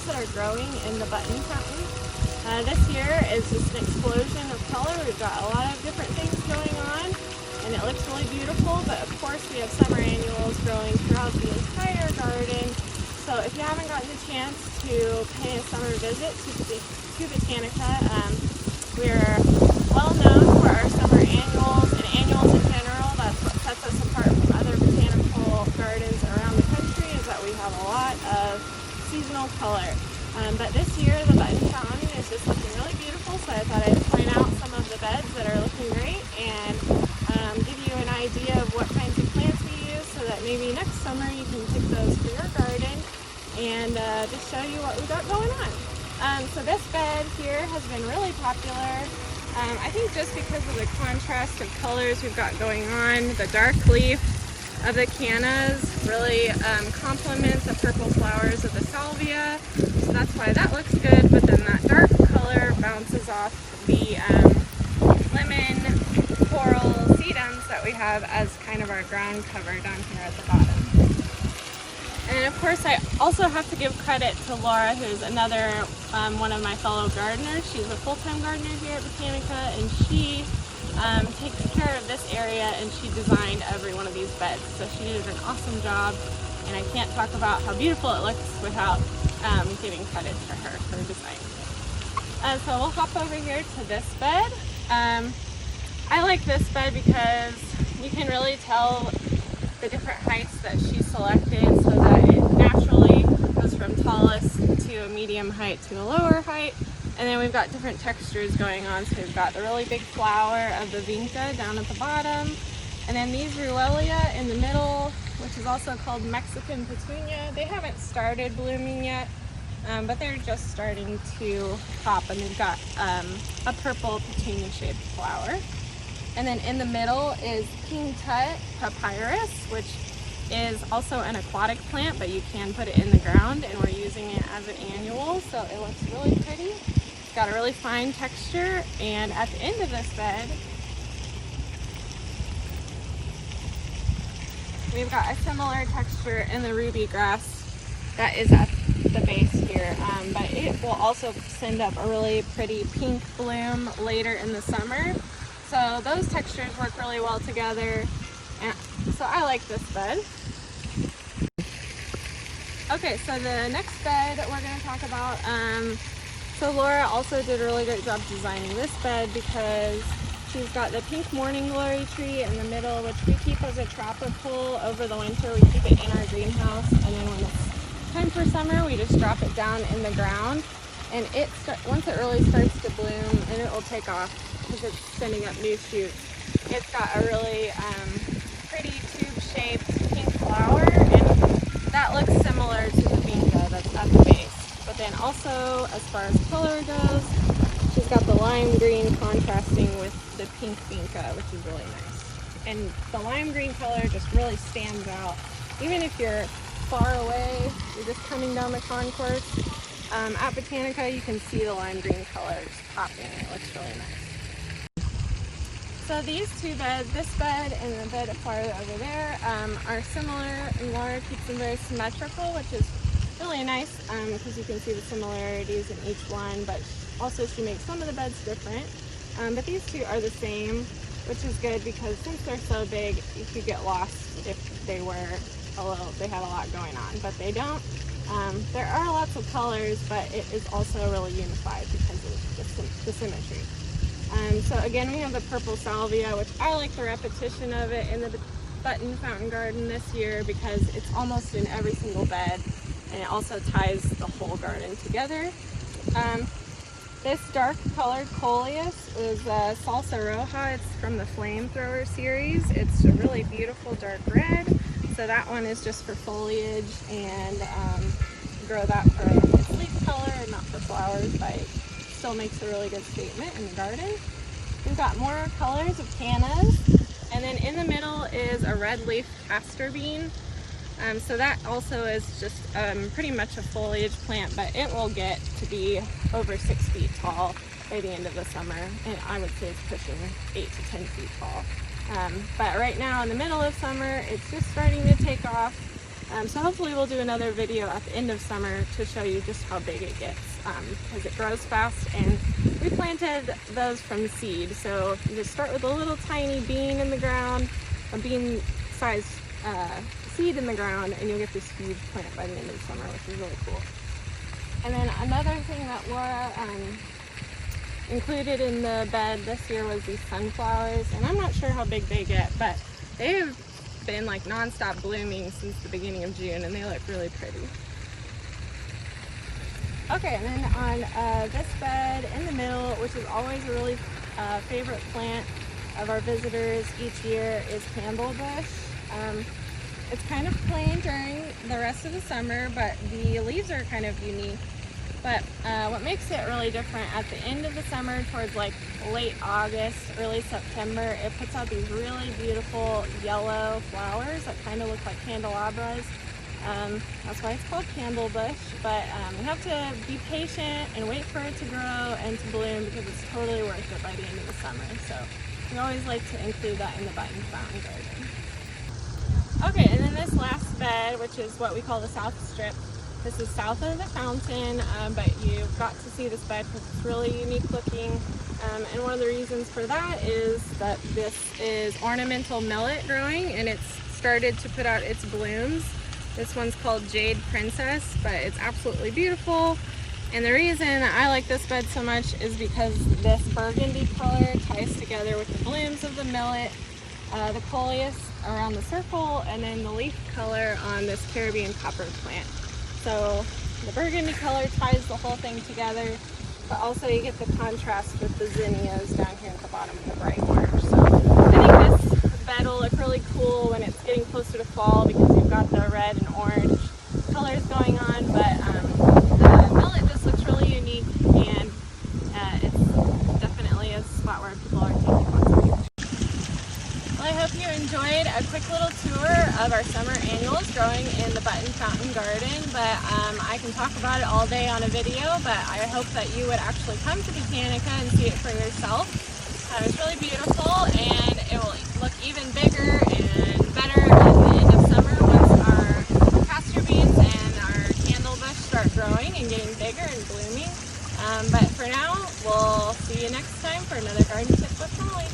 that are growing in the button fountain. This year is just an explosion of color. We've got a lot of different things going on, and it looks really beautiful, but of course we have summer annuals growing throughout the entire garden. So if you haven't gotten the chance to pay a summer visit to Botanica, we're well known for our summer annuals and annuals in general. That's what sets us apart from other botanical gardens around the country, is that we have a lot of seasonal color. But this year the button fountain is just looking really beautiful, so I thought I'd point out some of the beds that are looking great and give you an idea of what kinds of plants we use, so that maybe next summer you can pick those for your garden, and just show you what we've got going on. So this bed here has been really popular. I think just because of the contrast of colors we've got going on. The dark leaf of the cannas really complements the purple flowers of the salvia, so that's why that looks good, but then that dark color bounces off the lemon coral sedums that we have as kind of our ground cover down here at the bottom. And of course I also have to give credit to Laura, who's another one of my fellow gardeners. She's a full-time gardener here at Botanica, and she takes care of this area, and she designed every one of these beds. So she did an awesome job, and I can't talk about how beautiful it looks without giving credit to her for design. So we'll hop over here to this bed. I like this bed because you can really tell the different heights that she selected, so that it naturally goes from tallest to a medium height to a lower height. And then we've got different textures going on. So we've got the really big flower of the vinca down at the bottom, and then these ruellia in the middle, which is also called Mexican petunia. They haven't started blooming yet, but they're just starting to pop, and they've got a purple petunia shaped flower. And then in the middle is king tut papyrus, which is also an aquatic plant, but you can put it in the ground, and we're using it as an annual, so it looks really pretty. It's got a really fine texture, and at the end of this bed, we've got a similar texture in the ruby grass that is at the base here, but it will also send up a really pretty pink bloom later in the summer. So those textures work really well together, and so I like this bed. Okay, so the next bed that we're going to talk about, so Laura also did a really great job designing this bed, because she's got the pink morning glory tree in the middle, which we keep as a tropical over the winter. We keep it in our greenhouse, and then when it's time for summer, we just drop it down in the ground, and once it really starts to bloom, and it will take off because it's sending up new shoots. It's got a really pretty tube-shaped pink flower, and that looks similar to the vinca that's at the base. But then also, as far as color goes, she's got the lime green contrasting with the pink vinca, which is really nice. And the lime green color just really stands out. Even if you're far away, you're just coming down the concourse, at Botanica, you can see the lime green color just popping. It looks really nice. So these two beds, this bed and the bed farther over there, are similar, and Laura keeps them very symmetrical, which is really nice, because you can see the similarities in each one, but also she makes some of the beds different. But these two are the same, which is good, because since they're so big, you could get lost if they had a lot going on, but they don't. There are lots of colors, but it is also really unified because of the symmetry. So again, we have the purple salvia, which I like the repetition of it in the button fountain garden this year, because it's almost in every single bed, and it also ties the whole garden together. This dark colored coleus is Salsa Roja. It's from the Flamethrower series. It's a really beautiful dark red. So that one is just for foliage, and grow that for its leaf color and not for flowers, but it still makes a really good statement in the garden. We've got more colors of cannas, and then in the middle is a red leaf castor bean. So that also is just pretty much a foliage plant, but it will get to be over 6 feet tall by the end of the summer, and I would say it's pushing 8 to 10 feet tall. But right now in the middle of summer, it's just starting to take off, So hopefully we'll do another video at the end of summer to show you just how big it gets, because it grows fast. And we planted those from seed, so you just start with a little tiny bean in the ground, a bean sized seed in the ground, and you'll get this huge plant by the end of summer, which is really cool. And then another thing that Laura included in the bed this year was these sunflowers, and I'm not sure how big they get, but they've been like non-stop blooming since the beginning of June, and they look really pretty. Okay, and then on this bed in the middle, which is always a really favorite plant of our visitors each year, is candlebush. It's kind of plain during the rest of the summer, but the leaves are kind of unique. But what makes it really different, at the end of the summer, towards like late August, early September, it puts out these really beautiful yellow flowers that kind of look like candelabras. That's why it's called candlebush. But you have to be patient and wait for it to grow and to bloom, because it's totally worth it by the end of the summer. So we always like to include that in the button fountain garden. Okay, and then this last bed, which is what we call the south strip. This is south of the fountain, but you've got to see this bed because it's really unique looking. And one of the reasons for that is that this is ornamental millet growing, and it's started to put out its blooms. This one's called Jade Princess, but it's absolutely beautiful. And the reason I like this bed so much is because this burgundy color ties together with the blooms of the millet, the coleus around the circle, and then the leaf color on this Caribbean copper plant. So the burgundy color ties the whole thing together, but also you get the contrast with the zinnias down here at the bottom of the bright orange. So I think this bed will look really cool when it's getting closer to fall, because you've got the red and orange colors going on, but the millet just looks really unique, and it's definitely a spot where people are taking lots of pictures. Well, I hope you enjoyed a quick little tour of our summer annuals growing in the button fountain garden, but I can talk about it all day on a video, but I hope that you would actually come to Botanica and see it for yourself. It's really beautiful, and it will look even bigger and better at the end of summer once our pasture beans and our candlebush start growing and getting bigger and blooming. But for now, we'll see you next time for another garden